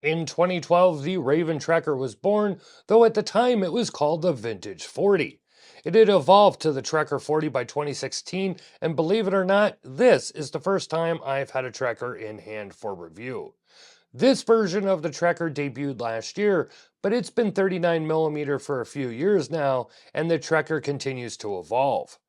In 2012, the Raven Trekker was born, though at the time it was called the Vintage 40. It had evolved to the Trekker 40 by 2016, and believe it or not, this is the first time I've had a Trekker in hand for review. This version of the Trekker debuted last year, but it's been 39mm for a few years now, and the Trekker continues to evolve.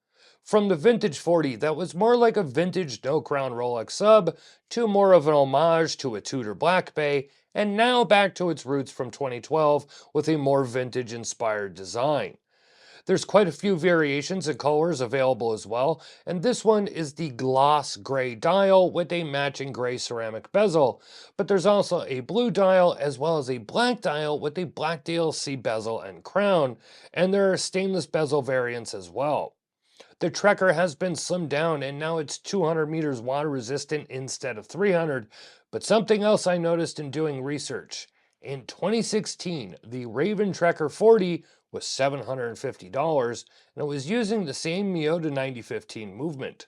From the Vintage 40 that was more like a vintage no-crown Rolex sub, to more of an homage to a Tudor Black Bay, and now back to its roots from 2012 with a more vintage-inspired design. There's quite a few variations and colors available as well, and this one is the gloss gray dial with a matching gray ceramic bezel, but there's also a blue dial as well as a black dial with a black DLC bezel and crown, and there are stainless bezel variants as well. The Trekker has been slimmed down and now it's 200 meters water resistant instead of 300, but something else I noticed in doing research. In 2016, the Raven Trekker 40 was $750 and it was using the same Miyota 9015 movement.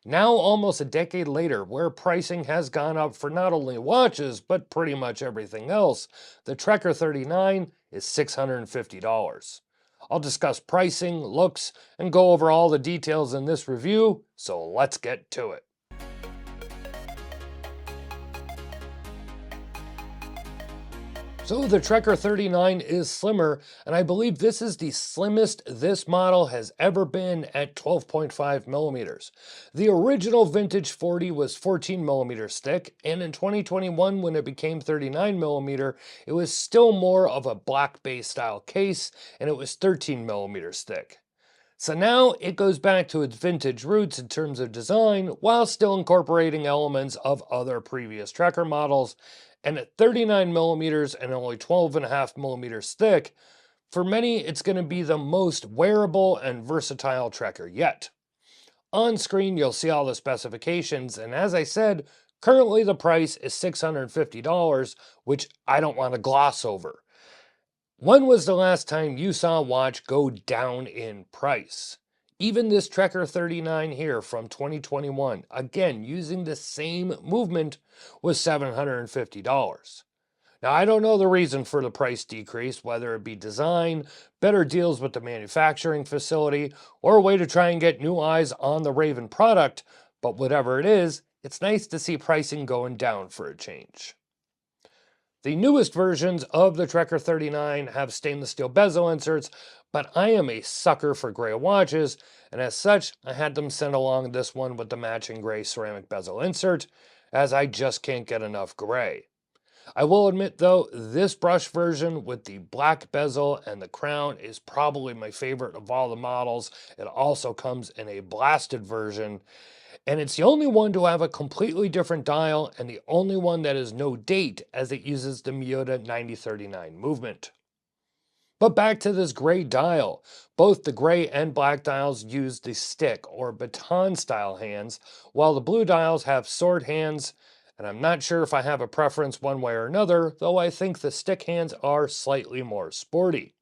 Now, almost a decade later, where pricing has gone up for not only watches, but pretty much everything else, the Trekker 39 is $650. I'll discuss pricing, looks, and go over all the details in this review, so let's get to it. So the Trekker 39 is slimmer, and I believe this is the slimmest this model has ever been at 12.5 millimeters. The original Vintage 40 was 14 millimeters thick, and in 2021 when it became 39 millimeter, it was still more of a Black Bay style case, and it was 13 millimeters thick. So now it goes back to its vintage roots in terms of design, while still incorporating elements of other previous Trekker models, and at 39 millimeters and only 12.5 millimeters thick, for many it's going to be the most wearable and versatile Trekker yet. On screen you'll see all the specifications, and as I said, currently the price is $650, which I don't want to gloss over. When was the last time you saw a watch go down in price? Even this Trekker 39 here from 2021, again using the same movement, was $750. Now I don't know the reason for the price decrease, whether it be design, better deals with the manufacturing facility, or a way to try and get new eyes on the Raven product, but whatever it is, it's nice to see pricing going down for a change. The newest versions of the Trekker 39 have stainless steel bezel inserts, but I am a sucker for gray watches, and as such, I had them send along this one with the matching gray ceramic bezel insert, as I just can't get enough gray. I will admit though, this brush version with the black bezel and the crown is probably my favorite of all the models. It also comes in a blasted version, and it's the only one to have a completely different dial and the only one that is no date, as it uses the Miyota 9039 movement. But back to this gray dial. Both the gray and black dials use the stick or baton style hands, while the blue dials have sword hands, and I'm not sure if I have a preference one way or another, though I think the stick hands are slightly more sporty.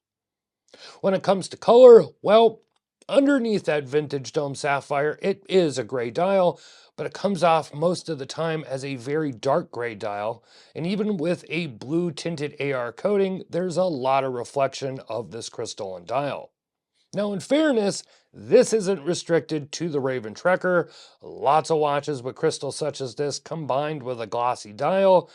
When it comes to color, well, underneath that vintage dome sapphire, it is a gray dial, but it comes off most of the time as a very dark gray dial, and even with a blue tinted AR coating, there's a lot of reflection of this crystalline dial. Now in fairness, this isn't restricted to the Raven Trekker. Lots of watches with crystals such as this combined with a glossy dial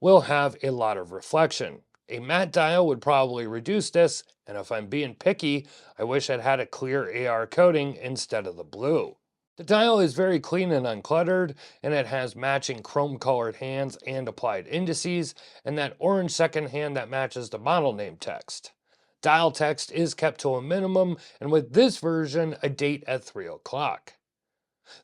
will have a lot of reflection. A matte dial would probably reduce this, and if I'm being picky, I wish I'd had a clear AR coating instead of the blue. The dial is very clean and uncluttered, and it has matching chrome-colored hands and applied indices, and that orange second hand that matches the model name text. Dial text is kept to a minimum, and with this version, a date at 3 o'clock.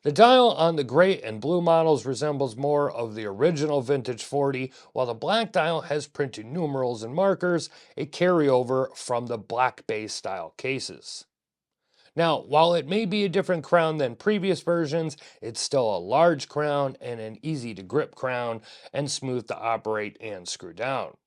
The dial on the gray and blue models resembles more of the original Vintage 40, while the black dial has printed numerals and markers, a carryover from the Black Bay style cases. Now, while it may be a different crown than previous versions, it's still a large crown and an easy to grip crown and smooth to operate and screw down.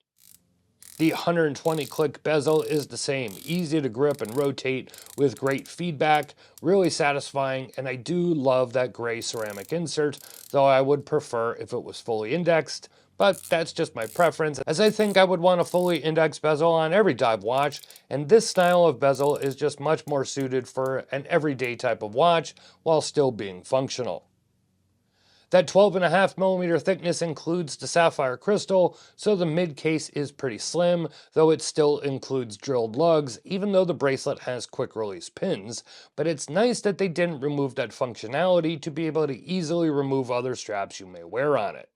The 120 click bezel is the same, easy to grip and rotate with great feedback, really satisfying, and I do love that gray ceramic insert, though I would prefer if it was fully indexed, but that's just my preference, as I think I would want a fully indexed bezel on every dive watch, and this style of bezel is just much more suited for an everyday type of watch while still being functional. That 12.5mm thickness includes the sapphire crystal, so the mid case is pretty slim, though it still includes drilled lugs, even though the bracelet has quick release pins. But it's nice that they didn't remove that functionality to be able to easily remove other straps you may wear on it.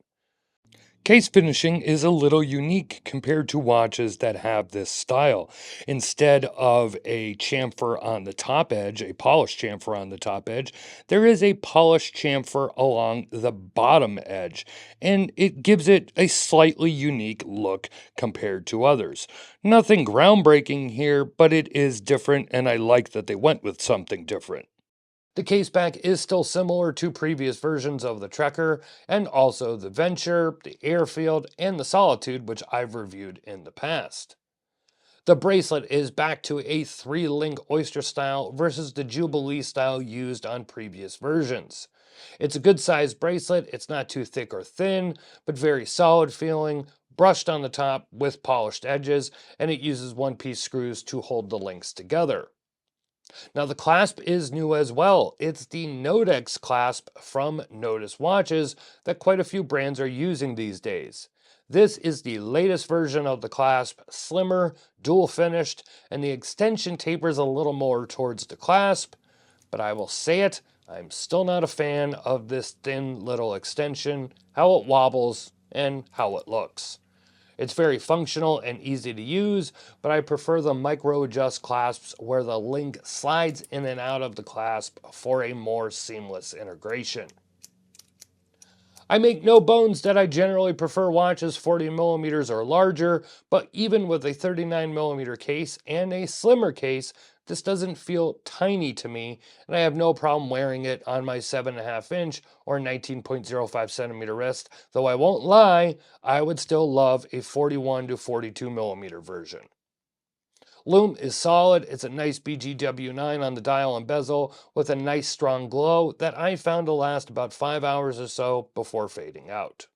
Case finishing is a little unique compared to watches that have this style. Instead of a chamfer on the top edge, a polished chamfer on the top edge, there is a polished chamfer along the bottom edge, and it gives it a slightly unique look compared to others. Nothing groundbreaking here, but it is different, and I like that they went with something different. The case back is still similar to previous versions of the Trekker, and also the Venture, the Airfield, and the Solitude, which I've reviewed in the past. The bracelet is back to a 3-link oyster style versus the Jubilee style used on previous versions. It's a good sized bracelet, it's not too thick or thin, but very solid feeling, brushed on the top with polished edges, and it uses one-piece screws to hold the links together. Now the clasp is new as well. It's the Nodex clasp from Notice watches that quite a few brands are using these days. This is the latest version of the clasp, slimmer, dual finished, and the extension tapers a little more towards the clasp, but I will say it, I'm still not a fan of this thin little extension, how it wobbles, and how it looks. It's very functional and easy to use, but I prefer the micro adjust clasps where the link slides in and out of the clasp for a more seamless integration. I make no bones that I generally prefer watches 40mm or larger, but even with a 39mm case and a slimmer case, this doesn't feel tiny to me, and I have no problem wearing it on my 7.5-inch or 19.05cm wrist, though I won't lie, I would still love a 41 to 42mm version. Lume is solid, it's a nice BGW9 on the dial and bezel with a nice strong glow that I found to last about 5 hours or so before fading out.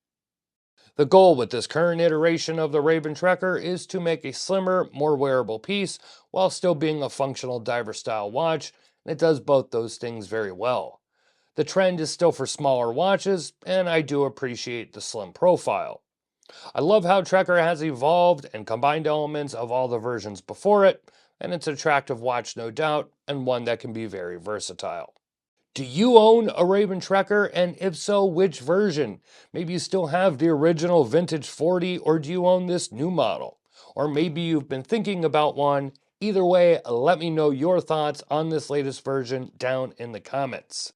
The goal with this current iteration of the Ray-Ban Trekker is to make a slimmer, more wearable piece while still being a functional diver style watch, and it does both those things very well. The trend is still for smaller watches, and I do appreciate the slim profile. I love how Trekker has evolved and combined elements of all the versions before it, and it's an attractive watch no doubt, and one that can be very versatile. Do you own a Ray-Ban Trekker, and if so, which version? Maybe you still have the original vintage 40, or do you own this new model? Or maybe you've been thinking about one. Either way, let me know your thoughts on this latest version down in the comments.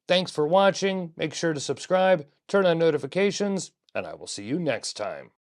Thanks for watching, make sure to subscribe, turn on notifications, and I will see you next time.